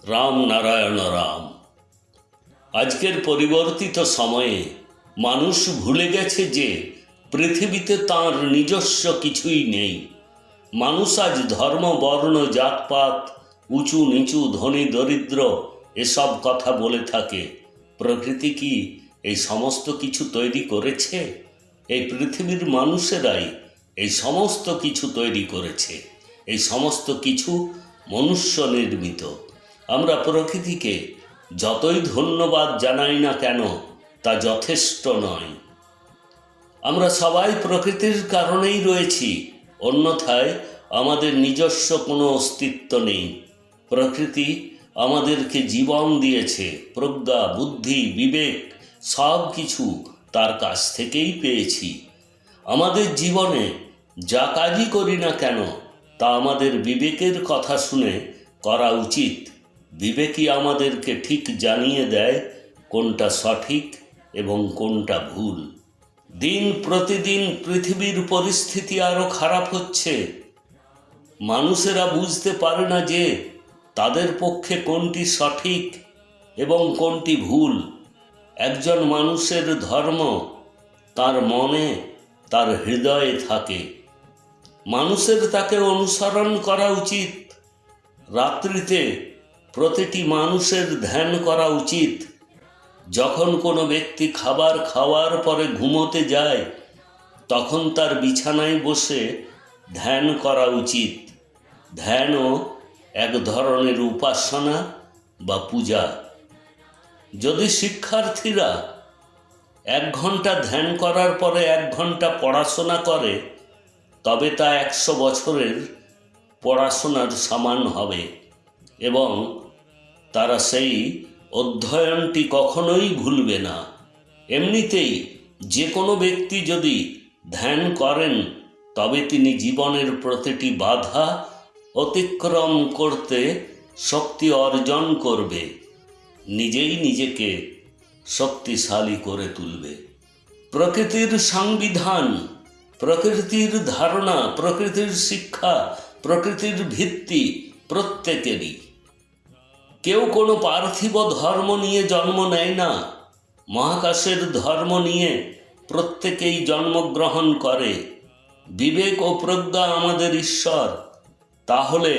রাম নারায়ণ রাম। আজকের পরিবর্তিত সময়ে মানুষ ভুলে গেছে যে পৃথিবীতে তার নিজস্ব কিছুই নেই। মানুষ আজ ধর্ম, বর্ণ, জাতপাত, উঁচু নিচু, ধনী দরিদ্র এসব কথা বলে থাকে। প্রকৃতি কি এই সমস্ত কিছু তৈরি করেছে? এই পৃথিবীর মানুষেরাই এই সমস্ত কিছু তৈরি করেছে। এই সমস্ত কিছু মনুষ্য নির্মিত। আমরা প্রকৃতিকে যতই ধন্যবাদ জানাই না কেন তা যথেষ্ট নয়। আমরা সবাই প্রকৃতির কারণেই রয়েছি, অন্যথায় আমাদের নিজস্ব কোনো অস্তিত্ব নেই। প্রকৃতি আমাদেরকে জীবন দিয়েছে, প্রজ্ঞা, বুদ্ধি, বিবেক সব কিছু তার কাছ থেকেই পেয়েছি। আমাদের জীবনে যা কাজই করি না কেন তা আমাদের বিবেকের কথা শুনে করা উচিত। বিবেকই আমাদেরকে ঠিক জানিয়ে দেয় কোনটা সঠিক এবং কোনটা ভুল। দিন প্রতিদিন পৃথিবীর পরিস্থিতি আরও খারাপ হচ্ছে। মানুষেরা বুঝতে পারে না যে তাদের পক্ষে কোনটি সঠিক এবং কোনটি ভুল। একজন মানুষের ধর্ম তার মনে, তার হৃদয়ে থাকে। মানুষের তাকে অনুসরণ করা উচিত। রাত্রিতে প্রতিটি মানুষের ধ্যান করা উচিত। যখন কোনো ব্যক্তি খাবার খাওয়ার পরে ঘুমোতে যায় তখন তার বিছানায় বসে ধ্যান করা উচিত। ধ্যানও এক ধরনের উপাসনা বা পূজা। যদি শিক্ষার্থীরা 1 ঘন্টা ধ্যান করার পরে 1 ঘন্টা পড়াশোনা করে তবে তা 100 বছরের পড়াশোনার সমান হবে এবং তারা সেই অধ্যয়নটি কখনোই ভুলবে না। এমনিতেই যে কোনো ব্যক্তি যদি ধ্যান করেন তবে তিনি জীবনের প্রতিটি বাধা অতিক্রম করতে শক্তি অর্জন করবে, নিজেই নিজেকে শক্তিশালী করে তুলবে। প্রকৃতির সংবিধান, প্রকৃতির ধারণা, প্রকৃতির শিক্ষা, প্রকৃতির ভিত্তি প্রত্যেকেরই। কেউ কোনো পার্থিব ধর্ম নিয়ে জন্ম নেয় না। মহাকাশের ধর্ম নিয়ে প্রত্যেকেই জন্মগ্রহণ করে। বিবেক ও প্রজ্ঞা আমাদের ঈশ্বর। তাহলে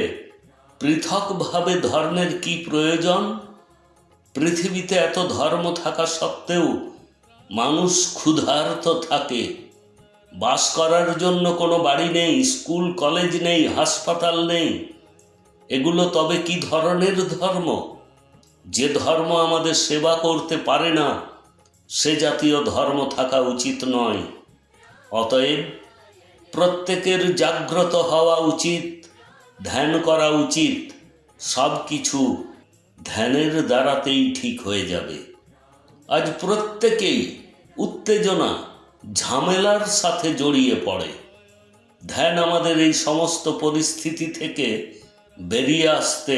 পৃথকভাবে ধর্মের কি প্রয়োজন? পৃথিবীতে এত ধর্ম থাকা সত্ত্বেও মানুষ ক্ষুধার্ত থাকে। বাস করার জন্য কোনো বাড়ি নেই, স্কুল কলেজ নেই, হাসপাতাল নেই। এগুলো তবে কি ধরনের ধর্ম? যে ধর্ম আমাদের সেবা করতে পারে না সে জাতীয় ধর্ম থাকা উচিত নয়। অতএব প্রত্যেকের জাগ্রত হওয়া উচিত, ধ্যান করা উচিত। সব কিছু ধ্যানের দ্বারাতেই ঠিক হয়ে যাবে। আজ প্রত্যেকেই উত্তেজনা, ঝামেলার সাথে জড়িয়ে পড়ে। ধ্যান আমাদের এই সমস্ত পরিস্থিতি থেকে বেরিয়ে আসতে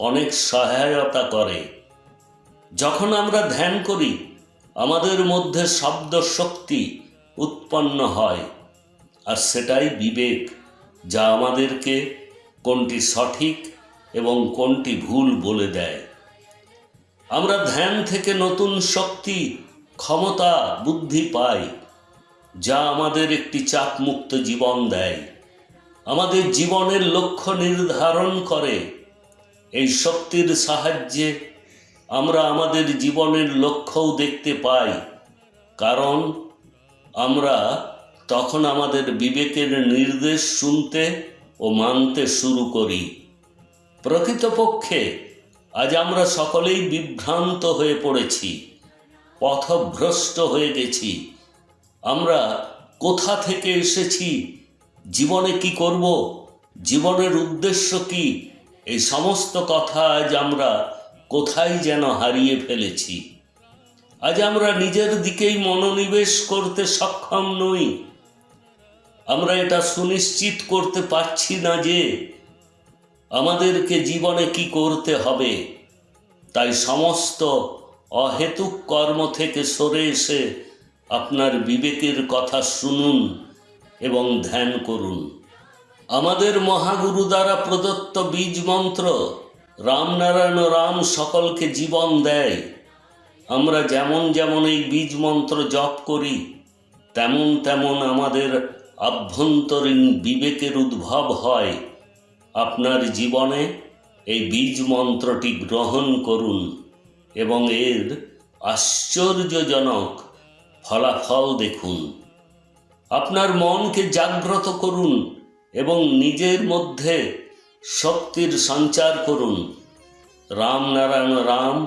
অনেক সহায়তা করে। যখন আমরা ধ্যান করি আমাদের মধ্যে শব্দ শক্তি উৎপন্ন হয়, আর সেটাই বিবেক, যা আমাদেরকে কোনটি সঠিক এবং কোনটি ভুল বলে দেয়। আমরা ধ্যান থেকে নতুন শক্তি, ক্ষমতা, বুদ্ধি পাই, যা আমাদের একটি চাপমুক্ত জীবন দেয়, আমাদের জীবনের লক্ষ্য নির্ধারণ করে। এই শক্তির সাহায্যে আমরা আমাদের জীবনের লক্ষ্যও দেখতে পাই, কারণ আমরা তখন আমাদের বিবেকের নির্দেশ শুনতে ও মানতে শুরু করি। প্রকৃতপক্ষে আজ আমরা সকলেই বিভ্রান্ত হয়ে পড়েছি, পথভ্রষ্ট হয়ে গেছি। আমরা কোথা থেকে এসেছি, জীবনে কি করব, জীবনের উদ্দেশ্য কি, এই সমস্ত কথা আজ আমরা কোথায় যেন হারিয়ে ফেলেছি। আজ আমরা নিজের দিকেই মনোনিবেশ করতে সক্ষম নই। আমরা এটা সুনিশ্চিত করতে পারছি না যে আমাদেরকে জীবনে কি করতে হবে। তাই সমস্ত অহেতুক কর্ম থেকে সরে এসে আপনার বিবেকের কথা শুনুন এবং ধ্যান করুন। আমাদের মহাগুরু দ্বারা প্রদত্ত বীজ মন্ত্র রামনারায়ণ রাম সকলকে জীবন দেয়। আমরা যেমন যেমন এই বীজ মন্ত্র জপ করি, তেমন তেমন আমাদের আভ্যন্তরীণ বিবেকের উদ্ভব হয়। আপনার জীবনে এই বীজ মন্ত্রটি গ্রহণ করুন এবং এর আশ্চর্যজনক ফলাফল দেখুন। আপনার মনকে জাগ্রত করুন এবং নিজের মধ্যে শক্তির সঞ্চার করুন। রামনারায়ণ রাম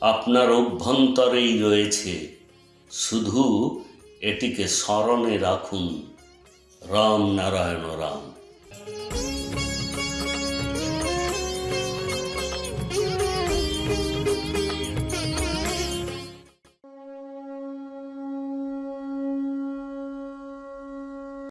আপনার অভ্যন্তরেই রয়েছে, শুধু এটিকে স্মরণে রাখুন। রামনারায়ণ রাম।